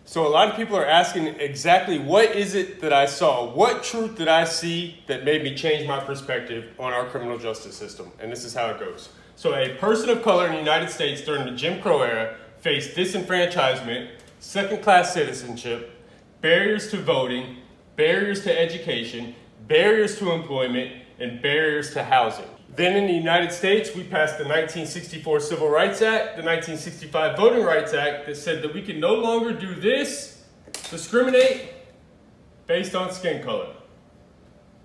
So a lot of people are asking exactly what is it that I saw? What truth did I see that made me change my perspective on our criminal justice system? And this is how it goes. So a person of color in the United States during the Jim Crow era faced disenfranchisement, second-class citizenship, barriers to voting, barriers to education, barriers to employment, and barriers to housing. Then in the United States, we passed the 1964 Civil Rights Act, the 1965 Voting Rights Act that said that we can no longer do this, discriminate based on skin color.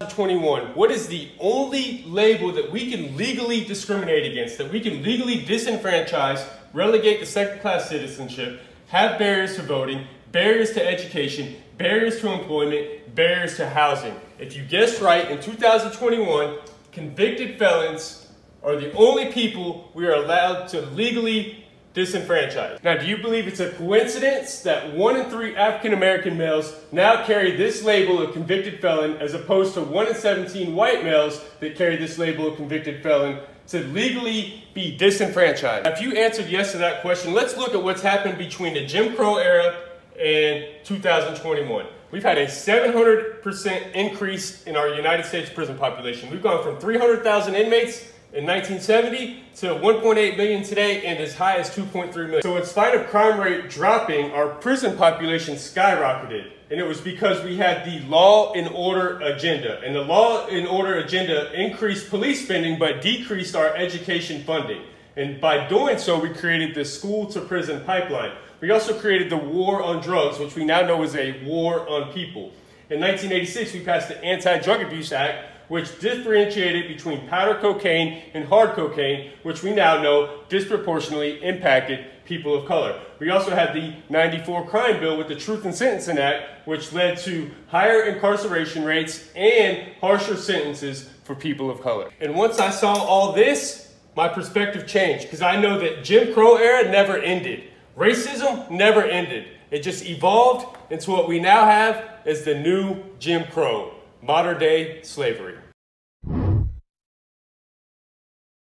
21, what is the only label that we can legally discriminate against, that we can legally disenfranchise, relegate to second-class citizenship, have barriers to voting, barriers to education, barriers to employment, barriers to housing? If you guessed right, in 2021, convicted felons are the only people we are allowed to legally disenfranchise. Now, do you believe it's a coincidence that 1 in 3 African American males now carry this label of convicted felon as opposed to 1 in 17 white males that carry this label of convicted felon to legally be disenfranchised? Now, if you answered yes to that question, let's look at what's happened between the Jim Crow era and 2021. We've had a 700% increase in our United States prison population. We've gone from 300,000 inmates in 1970 to 1.8 million today and as high as 2.3 million. So in spite of crime rate dropping, our prison population skyrocketed. And it was because we had the law and order agenda. And the law and order agenda increased police spending but decreased our education funding. And by doing so, we created the school to prison pipeline. We also created the war on drugs, which we now know is a war on people. In 1986, we passed the Anti-Drug Abuse Act, which differentiated between powder cocaine and hard cocaine, which we now know disproportionately impacted people of color. We also had the '94 crime bill with the Truth in Sentencing Act, which led to higher incarceration rates and harsher sentences for people of color. And once I saw all this, my perspective changed, because I know that Jim Crow era never ended. Racism never ended. It just evolved into what we now have as the new Jim Crow, modern day slavery.